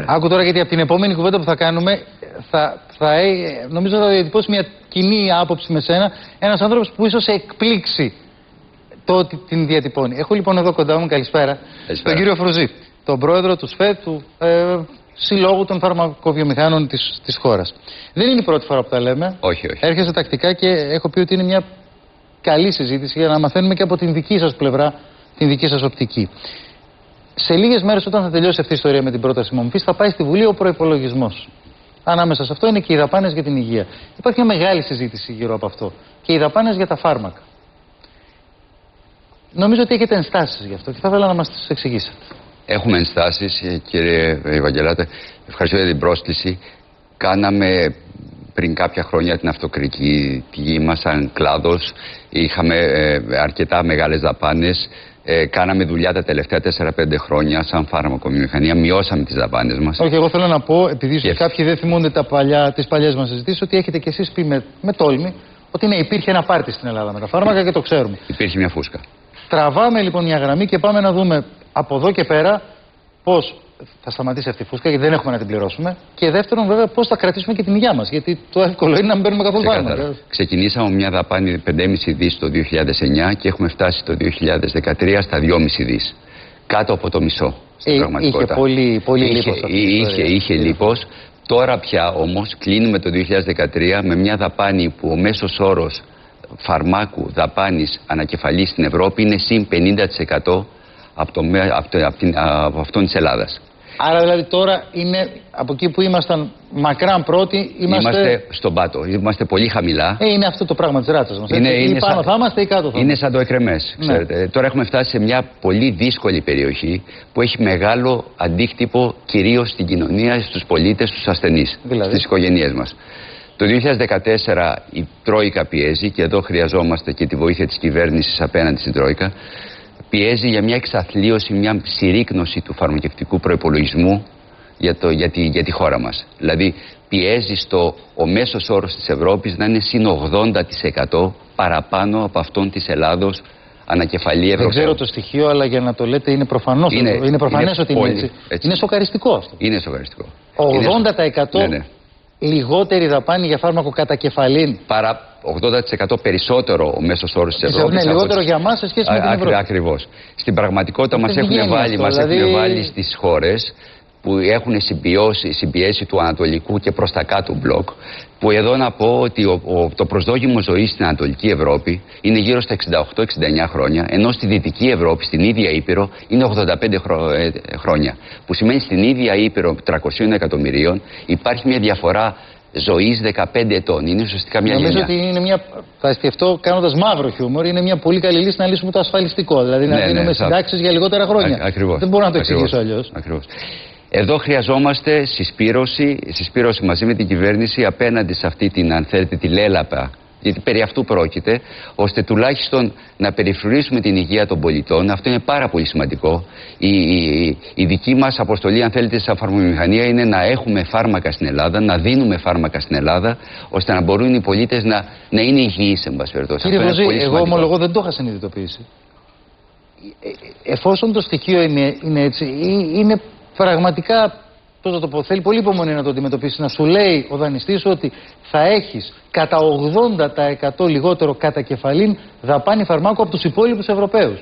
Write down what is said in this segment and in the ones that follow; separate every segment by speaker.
Speaker 1: Άκου τώρα, γιατί από την επόμενη κουβέντα που θα κάνουμε νομίζω θα διατυπώσει μια κοινή άποψη με σένα ένας άνθρωπος που ίσως σε εκπλήξει το ότι την διατυπώνει. Έχω λοιπόν εδώ κοντά μου, καλησπέρα, τον κύριο Φρουζή, τον πρόεδρο του ΣΦΕ, του Συλλόγου των Φαρμακοβιομηχάνων της χώρας. Δεν είναι η πρώτη φορά που τα λέμε.
Speaker 2: Όχι.
Speaker 1: Έρχεσαι τακτικά και έχω πει ότι είναι μια καλή συζήτηση για να μαθαίνουμε και από την δική σας πλευρά, την δική σας οπτική. Σε λίγες μέρες, όταν θα τελειώσει αυτή η ιστορία με την πρόταση μομφής, θα πάει στη Βουλή ο προϋπολογισμός. Ανάμεσα σε αυτό είναι και οι δαπάνες για την υγεία. Υπάρχει μια μεγάλη συζήτηση γύρω από αυτό. Και οι δαπάνες για τα φάρμακα. Νομίζω ότι έχετε ενστάσεις γι' αυτό και θα ήθελα να μας τις εξηγήσετε.
Speaker 2: Έχουμε ενστάσεις, κύριε Ευαγγελάτε. Ευχαριστώ για την πρόσκληση. Κάναμε πριν κάποια χρόνια την αυτοκριτική μας σαν κλάδος. Είχαμε αρκετά μεγάλες δαπάνες. Κάναμε δουλειά τα τελευταία 4-5 χρόνια σαν φαρμακοβιομηχανία. Μειώσαμε τις δαπάνες μας.
Speaker 1: Όχι, εγώ θέλω να πω, επειδή κάποιοι δεν θυμούνται τις παλιές μας συζητήσεις, ότι έχετε κι εσείς πει με τόλμη ότι ναι, υπήρχε ένα πάρτι στην Ελλάδα με τα φάρμακα και το ξέρουμε.
Speaker 2: Υπήρχε μια φούσκα.
Speaker 1: Τραβάμε λοιπόν μια γραμμή και πάμε να δούμε από εδώ και πέρα πώς θα σταματήσει αυτή η φούσκα, γιατί δεν έχουμε να την πληρώσουμε. Και δεύτερον, βέβαια, πώς θα κρατήσουμε και την υγεία μας. Γιατί το εύκολο είναι να μην παίρνουμε καθόλου φάρμακα.
Speaker 2: Ξεκινήσαμε μια δαπάνη 5,5 δις το 2009 και έχουμε φτάσει το 2013 στα 2,5 δις. Κάτω από το μισό. Στην πραγματικότητα.
Speaker 1: Είχε πολύ λίπος.
Speaker 2: Είχε λίπος. Τώρα πια όμως κλείνουμε το 2013 με μια δαπάνη που ο μέσος όρος φαρμάκου δαπάνης ανακεφαλή στην Ευρώπη είναι συν 50% από αυτόν της Ελλάδας.
Speaker 1: Άρα δηλαδή τώρα είναι από εκεί που ήμασταν μακράν πρώτοι,
Speaker 2: είμαστε στον πάτο, είμαστε πολύ χαμηλά.
Speaker 1: Είναι αυτό το πράγμα της ράτσας μας. Ή πάνω θα είμαστε ή κάτω θα είμαστε.
Speaker 2: Είναι σαν το εκρεμές, ξέρετε. Τώρα έχουμε φτάσει σε μια πολύ δύσκολη περιοχή που έχει μεγάλο αντίκτυπο κυρίως στην κοινωνία, στους πολίτες, στους ασθενείς, στις οικογένειές μας. Το 2014 η Τρόικα πιέζει, και εδώ χρειαζόμαστε και τη βοήθεια της κυβέρνησης απέναντι στην Τρόικα. Πιέζει για μια εξαθλίωση, μια συρρίκνωση του φαρμακευτικού προϋπολογισμού για τη χώρα μας. Δηλαδή πιέζει ο μέσος όρος της Ευρώπης να είναι συν 80% παραπάνω από αυτόν της Ελλάδος ανακεφαλή Ευρωπαίου.
Speaker 1: Δεν ξέρω το στοιχείο, αλλά για να το λέτε είναι προφανές ότι είναι έτσι. Είναι σοκαριστικό αυτό.
Speaker 2: Είναι σοκαριστικό.
Speaker 1: 80% λιγότερη δαπάνη για φάρμακο κατά κεφαλήν.
Speaker 2: Παρά 80% περισσότερο ο μέσος όρος της Ευρώπης.
Speaker 1: Ναι, λιγότερο για μας σε σχέση με την Ευρώπη.
Speaker 2: Ακριβώς. Στην πραγματικότητα μας έχουν βάλει στις χώρες που έχουν συμπιέσει του ανατολικού και προς τα κάτω μπλοκ, που εδώ να πω ότι το προσδόκιμο ζωής στην Ανατολική Ευρώπη είναι γύρω στα 68-69 χρόνια, ενώ στη Δυτική Ευρώπη, στην ίδια Ήπειρο, είναι 85 χρόνια. Που σημαίνει στην ίδια Ήπειρο 300 εκατομμυρίων υπάρχει μια διαφορά ζωής 15 ετών. Είναι ουσιαστικά μια γενιά.
Speaker 1: Νομίζω ότι είναι μια. Θα σκεφτώ κάνοντας μαύρο χιούμορ, είναι μια πολύ καλή λύση να λύσουμε το ασφαλιστικό. Δηλαδή να δίνουμε συντάξεις για λιγότερα χρόνια.
Speaker 2: Ακριβώς.
Speaker 1: Δεν μπορώ να το εξηγήσω αλλιώς.
Speaker 2: Εδώ χρειαζόμαστε συσπήρωση μαζί με την κυβέρνηση απέναντι σε αυτή την, αν θέλετε, τη λέλαπα, γιατί περί αυτού πρόκειται, ώστε τουλάχιστον να περιφρουρήσουμε την υγεία των πολιτών. Αυτό είναι πάρα πολύ σημαντικό. Η δική μας αποστολή, αν θέλετε, σαν φαρμακοβιομηχανία είναι να έχουμε φάρμακα στην Ελλάδα, να δίνουμε φάρμακα στην Ελλάδα, ώστε να μπορούν οι πολίτες να είναι υγιείς, εν πάση περιπτώσει.
Speaker 1: Κύριε Βουζή, εγώ ομολογώ δεν το είχα συνειδητοποιήσει. Εφόσον το στοιχείο είναι έτσι, είναι πραγματικά, πώς να το πω, θέλει πολύ υπομονή να το αντιμετωπίσει. Να σου λέει ο δανειστής ότι θα έχεις κατά 80% λιγότερο κατά κεφαλήν δαπάνη φαρμάκου από τους υπόλοιπους Ευρωπαίους.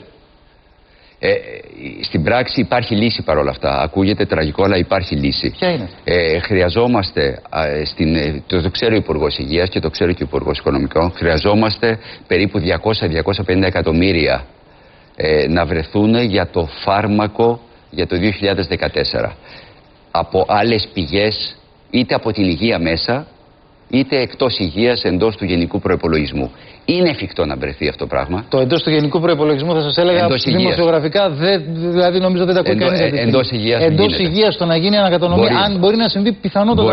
Speaker 2: Στην πράξη υπάρχει λύση παρόλα αυτά. Ακούγεται τραγικό, αλλά υπάρχει λύση.
Speaker 1: Ποια είναι?
Speaker 2: Χρειαζόμαστε, το ξέρει ο Υπουργός Υγείας και το ξέρει και ο Υπουργός Οικονομικών, χρειαζόμαστε περίπου 200-250 εκατομμύρια να βρεθούν για το φάρμακο για το 2014 από άλλες πηγές, είτε από την υγεία μέσα είτε εκτός υγείας, εντός του γενικού προϋπολογισμού. Είναι εφικτό να βρεθεί αυτό το πράγμα. Το
Speaker 1: εντός του γενικού προϋπολογισμού θα σας έλεγα δημοσιογραφικά, δηλαδή νομίζω δεν τα ακούει κανείς. Εντός υγείας το να γίνει ανακατανομή, αν μπορεί να συμβεί πιθανότατα.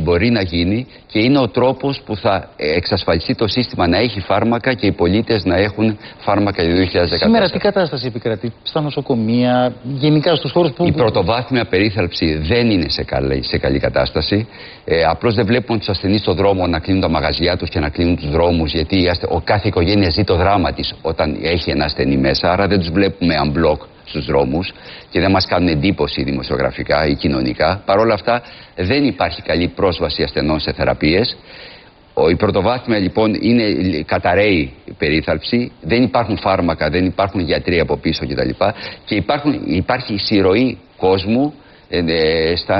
Speaker 2: Μπορεί να γίνει και είναι ο τρόπος που θα εξασφαλιστεί το σύστημα να έχει φάρμακα και οι πολίτες να έχουν φάρμακα για το 2014.
Speaker 1: Σήμερα τι κατάσταση επικρατεί στα νοσοκομεία, γενικά στους χώρους που.
Speaker 2: Η πρωτοβάθμια περίθαλψη δεν είναι σε καλή κατάσταση. Απλώς δεν βλέπουμε τους ασθενείς στον δρόμο να κλείνουν τα μαγαζιά τους και να κλείνουν τους δρόμους, γιατί κάθε οικογένεια ζει το δράμα της όταν έχει ένα ασθενή μέσα. Άρα δεν τους βλέπουμε unblock στους δρόμους και δεν μας κάνουν εντύπωση δημοσιογραφικά ή κοινωνικά. Παρ' όλα αυτά δεν υπάρχει καλή πρόσβαση ασθενών σε θεραπείες. Η πρωτοβάθμια λοιπόν είναι καταραίει περίθαλψη, δεν υπάρχουν φάρμακα, δεν υπάρχουν γιατροί από πίσω κτλ. Και υπάρχει συρροή κόσμου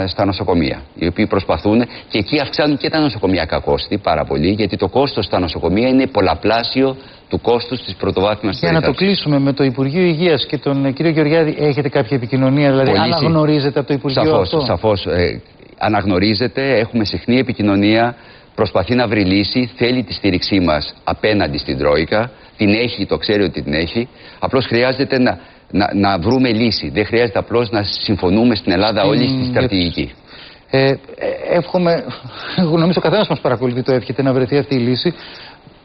Speaker 2: στα νοσοκομεία, οι οποίοι προσπαθούν και εκεί αυξάνουν και τα νοσοκομιακά κόστη πάρα πολύ, γιατί το κόστος στα νοσοκομεία είναι πολλαπλάσιο του κόστους της πρωτοβάθμιας περίθαλψης.
Speaker 1: Για να το κλείσουμε, με το Υπουργείο Υγείας και τον κύριο Γεωργιάδη έχετε κάποια επικοινωνία, δηλαδή αναγνωρίζετε από το Υπουργείο αυτό?
Speaker 2: Σαφώς, αναγνωρίζεται, έχουμε συχνή επικοινωνία, προσπαθεί να βρει λύση, θέλει τη στήριξή μας απέναντι στην Τρόικα, την έχει, το ξέρει ότι την έχει, απλώς χρειάζεται να βρούμε λύση. Δεν χρειάζεται απλώς να συμφωνούμε στην Ελλάδα όλοι στη στρατηγική.
Speaker 1: Εύχομαι, νομίζω ο καθένας μας παρακολουθεί, το εύχεται να βρεθεί αυτή η λύση.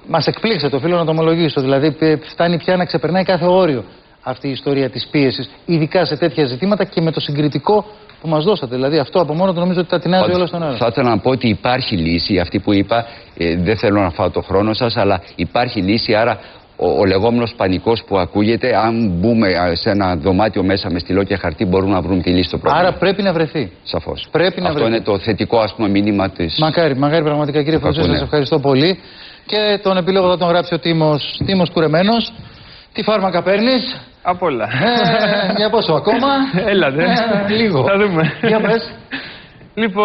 Speaker 1: Μας εκπλήξε, το οφείλω να το ομολογήσω. Δηλαδή, φτάνει πια να ξεπερνάει κάθε όριο αυτή η ιστορία της πίεσης, ειδικά σε τέτοια ζητήματα και με το συγκριτικό που μας δώσατε. Δηλαδή, αυτό από μόνο το νομίζω ότι τα τεινάζει όλα στον αέρα.
Speaker 2: Θα ήθελα να πω ότι υπάρχει λύση, αυτή που είπα. Δεν θέλω να φάω το χρόνο σας, αλλά υπάρχει λύση. Άρα, ο λεγόμενος πανικός που ακούγεται, αν μπούμε σε ένα δωμάτιο μέσα με στυλό και χαρτί, μπορούμε να βρούμε τη λύση στο πρόβλημα.
Speaker 1: Άρα πρέπει να βρεθεί.
Speaker 2: Σαφώς.
Speaker 1: Αυτό
Speaker 2: είναι το θετικό, ας πούμε, μήνυμα της.
Speaker 1: Μακάρι πραγματικά, κύριε Φωτζή, σας ευχαριστώ πολύ. Και τον επίλογο θα τον γράψει ο Τίμος Κουρεμένος. Τι φάρμακα παίρνεις?
Speaker 3: Απ' όλα.
Speaker 1: Για πόσο ακόμα?
Speaker 3: Έλατε.
Speaker 1: Λίγο.
Speaker 3: Θα δούμε.
Speaker 1: Για πες.
Speaker 3: Λοιπόν.